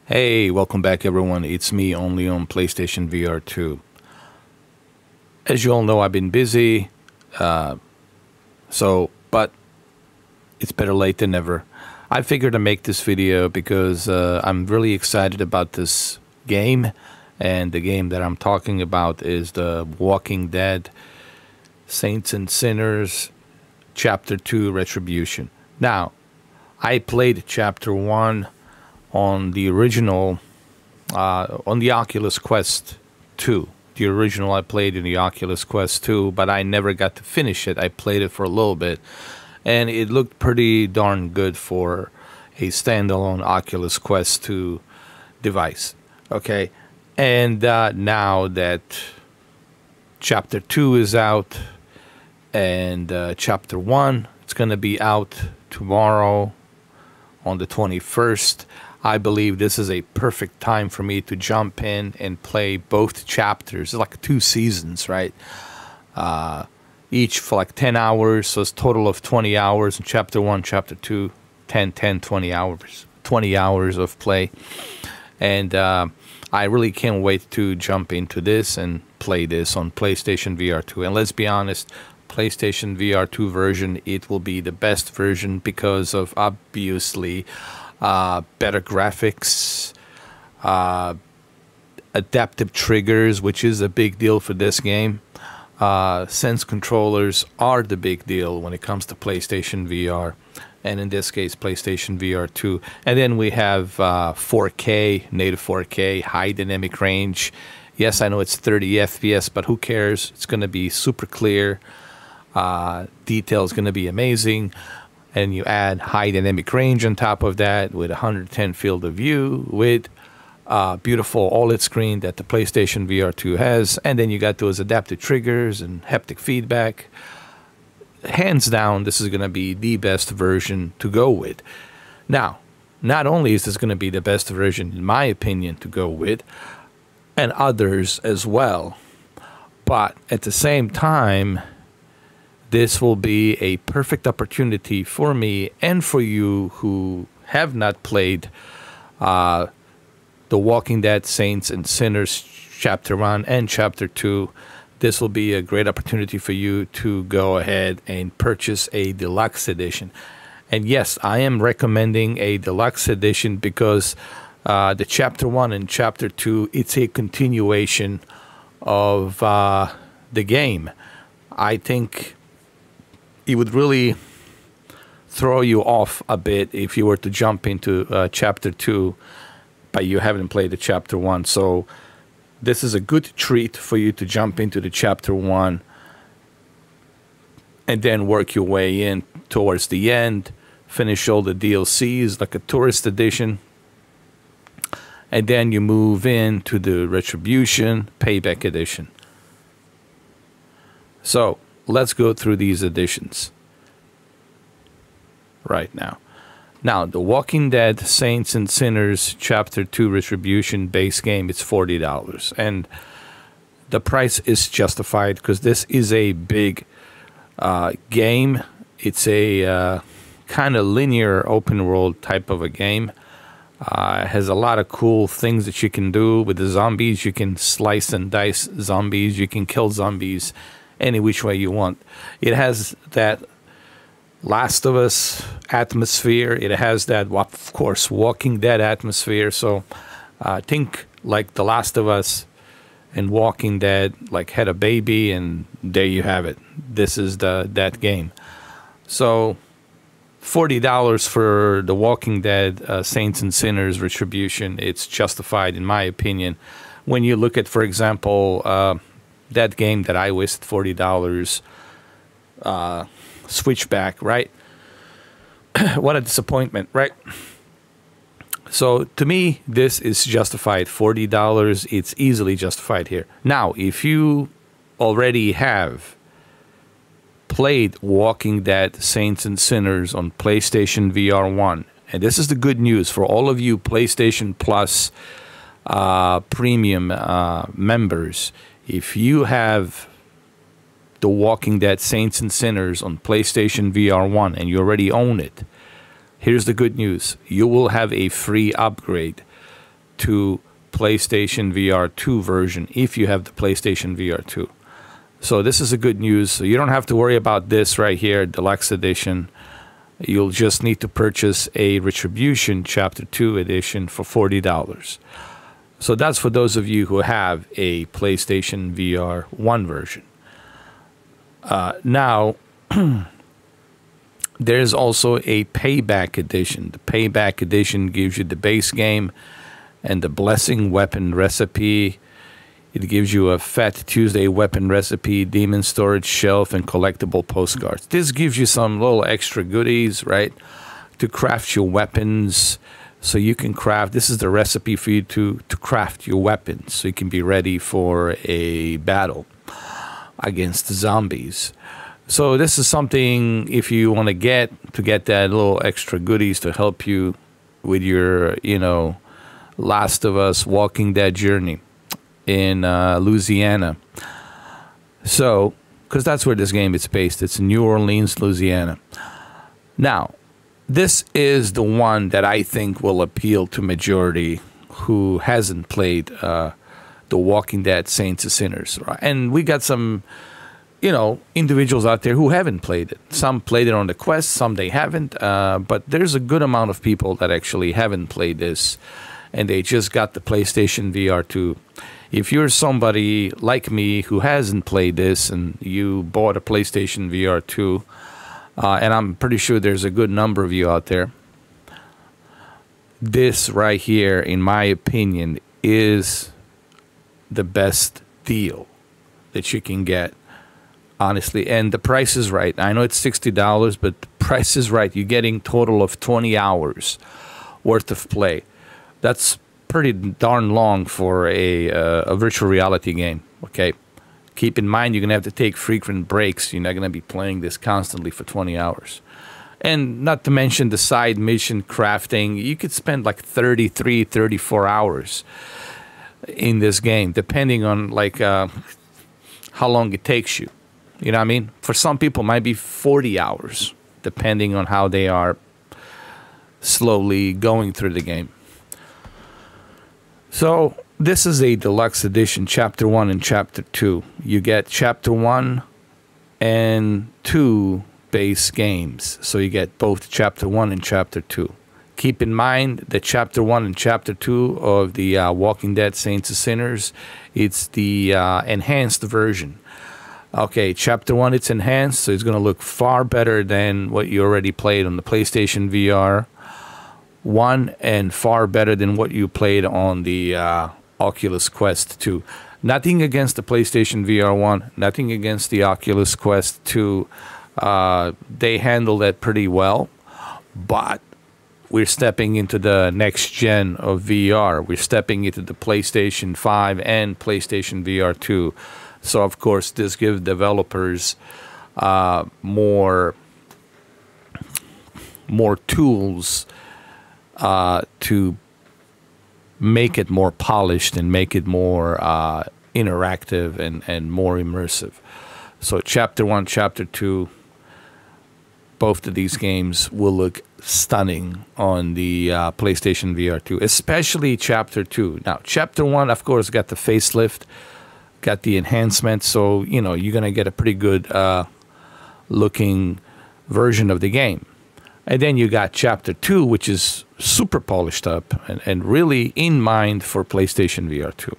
Hey, welcome back everyone. It's me only on PlayStation VR2. As you all know, I've been busy, but it's better late than never. I figured to make this video because I'm really excited about this game, and the game that I'm talking about is the Walking Dead Saints and Sinners Chapter 2 Retribution. Now, I played Chapter 1 on the original, on the Oculus Quest 2. The original I played in the Oculus Quest 2, but I never got to finish it. I played it for a little bit, and it looked pretty darn good for a standalone Oculus Quest 2 device. Okay, and now that Chapter 2 is out, and Chapter 1, it's going to be out tomorrow on the 21st. I believe this is a perfect time for me to jump in and play both chapters. It's like 2 seasons, right? Each for like 10 hours, so it's a total of 20 hours. In Chapter 1, Chapter 2, 20 hours. 20 hours of play. And I really can't wait to jump into this and play this on PlayStation VR2. And let's be honest, PlayStation VR2 version, it will be the best version because of obviously better graphics, adaptive triggers, which is a big deal for this game. Sense controllers are the big deal when it comes to PlayStation VR, and in this case PlayStation VR2. And then we have 4K, native 4K, high dynamic range. Yes, I know it's 30 FPS, but who cares? It's going to be super clear. Detail is going to be amazing. And you add high dynamic range on top of that with 110 field of view with beautiful OLED screen that the PlayStation VR2 has. And then you got those adaptive triggers and haptic feedback. Hands down, this is going to be the best version to go with. Now, not only is this going to be the best version, in my opinion, to go with, and others as well, but at the same time, this will be a perfect opportunity for me and for you who have not played The Walking Dead Saints and Sinners Chapter 1 and Chapter 2. This will be a great opportunity for you to go ahead and purchase a deluxe edition. And yes, I am recommending a deluxe edition because the Chapter 1 and Chapter 2, it's a continuation of the game. I think it would really throw you off a bit if you were to jump into Chapter 2, but you haven't played the Chapter 1. So this is a good treat for you to jump into the Chapter 1 and then work your way in towards the end, finish all the DLCs like a tourist edition, and then you move into the Retribution Payback Edition. So let's go through these editions right now. Now, The Walking Dead Saints and Sinners Chapter 2 Retribution base game, it's $40. And the price is justified because this is a big game. It's a kind of linear open world type of a game. It has a lot of cool things that you can do with the zombies. You can slice and dice zombies. You can kill zombies any which way you want. It has that Last of Us atmosphere. It has that, of course, Walking Dead atmosphere. So I think like The Last of Us and Walking Dead like had a baby, and there you have it. This is that game. So $40 for The Walking Dead Saints and Sinners Retribution, it's justified in my opinion. When you look at, for example, that game that I wasted $40, Switchback, right? What a disappointment, right? So to me, this is justified. $40, it's easily justified here. Now, if you already have played Walking Dead Saints and Sinners on PlayStation VR1, and this is the good news for all of you PlayStation Plus premium members, if you have The Walking Dead Saints and Sinners on PlayStation VR1 and you already own it, here's the good news. You will have a free upgrade to PlayStation VR2 version if you have the PlayStation VR2. So this is a good news. So you don't have to worry about this right here, Deluxe Edition. You'll just need to purchase a Retribution Chapter 2 edition for $40. So that's for those of you who have a PlayStation VR 1 version. Now, there's also a Payback Edition. The Payback Edition gives you the base game and the Blessing Weapon Recipe. It gives you a Fat Tuesday weapon recipe, demon storage shelf, and collectible postcards. This gives you some little extra goodies, right, to craft your weapons. So you can craft, this is the recipe for you to craft your weapons so you can be ready for a battle against zombies. So this is something, if you want to get that little extra goodies to help you with your, you know, Last of Us Walking Dead journey in Louisiana. So, because that's where this game is based. It's in New Orleans, Louisiana. Now, this is the one that I think will appeal to majority who hasn't played The Walking Dead Saints and Sinners. Right? And we got some, you know, individuals out there who haven't played it. Some played it on the Quest, some they haven't. But there's a good amount of people that actually haven't played this, and they just got the PlayStation VR2. If you're somebody like me who hasn't played this and you bought a PlayStation VR2, and I'm pretty sure there's a good number of you out there, this right here, in my opinion, is the best deal that you can get, honestly. And the price is right. I know it's $60, but the price is right. You're getting a total of 20 hours worth of play. That's pretty darn long for a virtual reality game, okay? Keep in mind, you're going to have to take frequent breaks. You're not going to be playing this constantly for 20 hours. And not to mention the side mission crafting. You could spend like 33, 34 hours in this game, depending on like how long it takes you. You know what I mean? For some people, it might be 40 hours, depending on how they are slowly going through the game. So this is a deluxe edition, Chapter 1 and Chapter 2. You get Chapter 1 and 2 base games. So you get both Chapter 1 and Chapter 2. Keep in mind that Chapter 1 and Chapter 2 of the Walking Dead Saints and Sinners, it's the enhanced version. Okay, Chapter 1, it's enhanced, so it's going to look far better than what you already played on the PlayStation VR 1 and far better than what you played on the Oculus Quest 2. Nothing against the PlayStation VR 1, nothing against the Oculus Quest 2. They handled that pretty well, but we're stepping into the next gen of VR. We're stepping into the PlayStation 5 and PlayStation VR 2. So, of course, this gives developers more tools to make it more polished and make it more interactive and more immersive. So Chapter 1, Chapter 2, both of these games will look stunning on the PlayStation VR 2, especially Chapter 2. Now, Chapter 1, of course, got the facelift, got the enhancements, so, you know, you're going to get a pretty good looking version of the game. And then you got Chapter 2, which is super polished up and really in mind for PlayStation VR 2.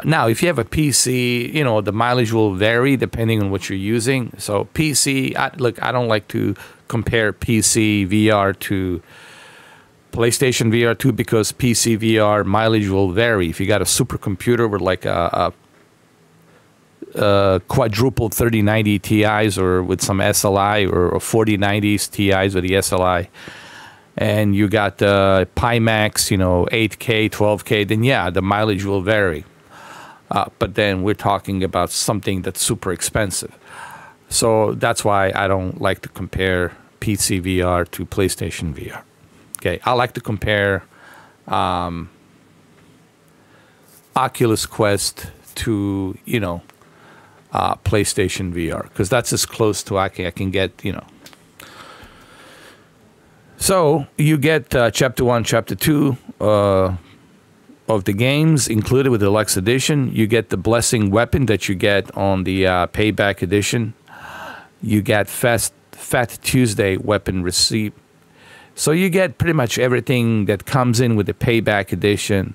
Now, if you have a PC, you know, the mileage will vary depending on what you're using. So PC, look, I don't like to compare PC VR to PlayStation VR 2 because PC VR mileage will vary. If you got a supercomputer with like a quadruple 3090 Ti's or with some SLI or 4090s Ti's with the SLI, and you got Pimax, you know, 8K, 12K, then yeah, the mileage will vary. But then we're talking about something that's super expensive. So that's why I don't like to compare PC VR to PlayStation VR. Okay, I like to compare Oculus Quest to, you know, PlayStation VR, because that's as close to I can get, you know. So you get Chapter 1, Chapter 2, of the games included with the Deluxe Edition. You get the Blessing Weapon that you get on the Payback Edition. You get Fat Tuesday Weapon Receipt. So you get pretty much everything that comes in with the Payback Edition.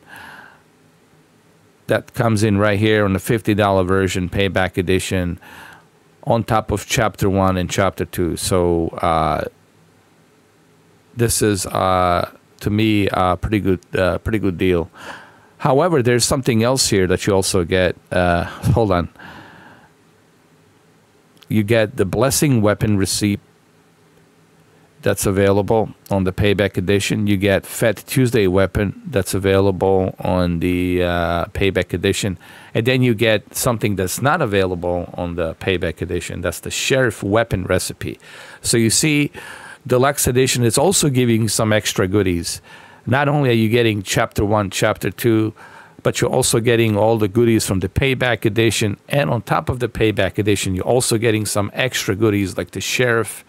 That comes in right here on the $50 version, Payback Edition, on top of Chapter 1 and Chapter 2. So this is, to me, a pretty good deal. However, there's something else here that you also get. Hold on. You get the Blessing Weapon Receipt that's available on the Payback Edition. You get Fat Tuesday Weapon that's available on the Payback Edition. And then you get something that's not available on the Payback Edition. That's the Sheriff Weapon Recipe. So you see, Deluxe Edition is also giving some extra goodies. Not only are you getting Chapter 1, Chapter 2, but you're also getting all the goodies from the Payback Edition. And on top of the Payback Edition, you're also getting some extra goodies like the Sheriff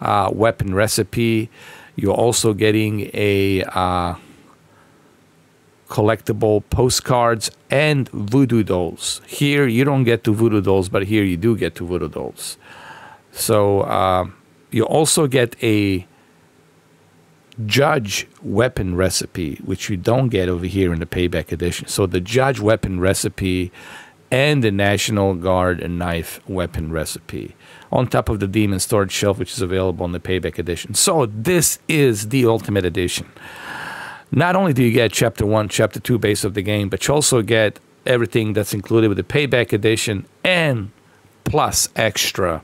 Weapon Recipe. You're also getting a collectible postcards and voodoo dolls. Here, you don't get to voodoo dolls, but here you do get to voodoo dolls. So you also get a Judge Weapon Recipe, which you don't get over here in the Payback Edition. So the Judge Weapon Recipe and the National Guard and Knife Weapon Recipe, on top of the Demon Storage Shelf, which is available in the Payback Edition. So this is the Ultimate Edition. Not only do you get Chapter 1, Chapter 2 base of the game, but you also get everything that's included with the Payback Edition, and plus extra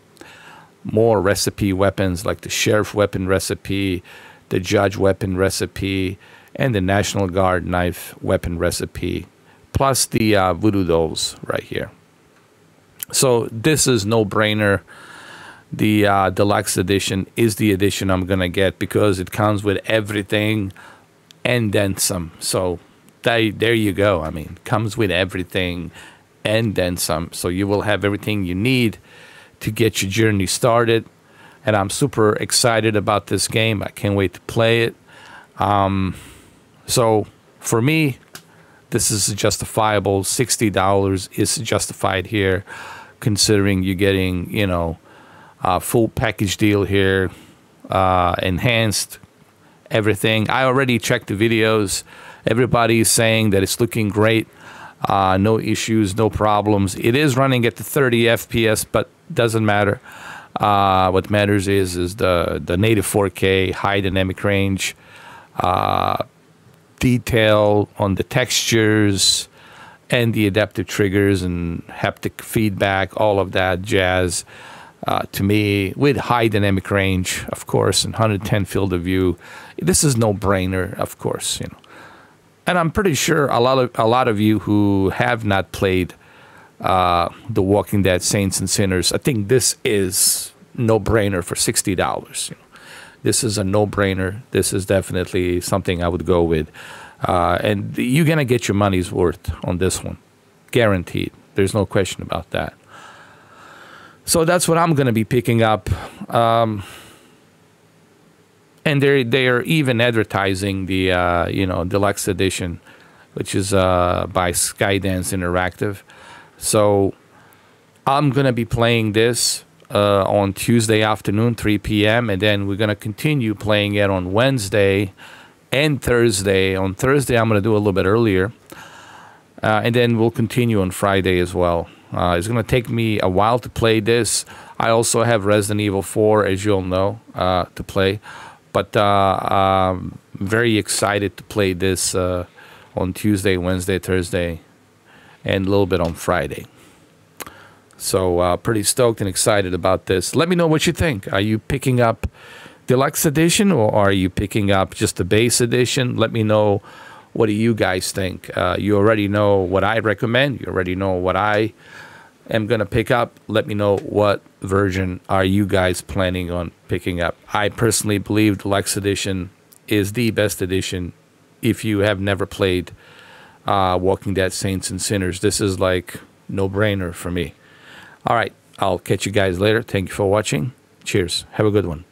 more recipe weapons like the Sheriff Weapon Recipe, the Judge Weapon Recipe, and the National Guard Knife Weapon Recipe, plus the voodoo dolls right here. So this is no-brainer. The Deluxe Edition is the edition I'm going to get because it comes with everything and then some. So there you go. I mean, comes with everything and then some. So you will have everything you need to get your journey started. And I'm super excited about this game. I can't wait to play it. So for me, this is justifiable. $60 is justified here, considering you're getting, you know, a full package deal here, enhanced everything. I already checked the videos. Everybody is saying that it's looking great. No issues, no problems. It is running at the 30 FPS, but doesn't matter. What matters is the native 4K, high dynamic range, detail on the textures, and the adaptive triggers and haptic feedback, all of that jazz. To me, with high dynamic range, of course, and 110 field of view, this is no brainer, of course, you know. And I'm pretty sure a lot of you who have not played The Walking Dead Saints and Sinners, I think this is no brainer for $60. You know. This is a no brainer. This is definitely something I would go with, and you're gonna get your money's worth on this one, guaranteed. There's no question about that. So that's what I'm going to be picking up. And they are even advertising the you know, Deluxe Edition, which is by Skydance Interactive. So I'm going to be playing this on Tuesday afternoon, 3 p.m. And then we're going to continue playing it on Wednesday and Thursday. On Thursday, I'm going to do a little bit earlier. And then we'll continue on Friday as well. It's going to take me a while to play this. I also have Resident Evil 4, as you'll know, to play. But I'm very excited to play this on Tuesday, Wednesday, Thursday, and a little bit on Friday. So pretty stoked and excited about this. Let me know what you think. Are you picking up Deluxe Edition, or are you picking up just the base edition? Let me know. What do you guys think? You already know what I recommend. You already know what I am going to pick up. Let me know what version are you guys planning on picking up. I personally believe Deluxe Edition is the best edition if you have never played Walking Dead Saints and Sinners. This is like no-brainer for me. All right, I'll catch you guys later. Thank you for watching. Cheers. Have a good one.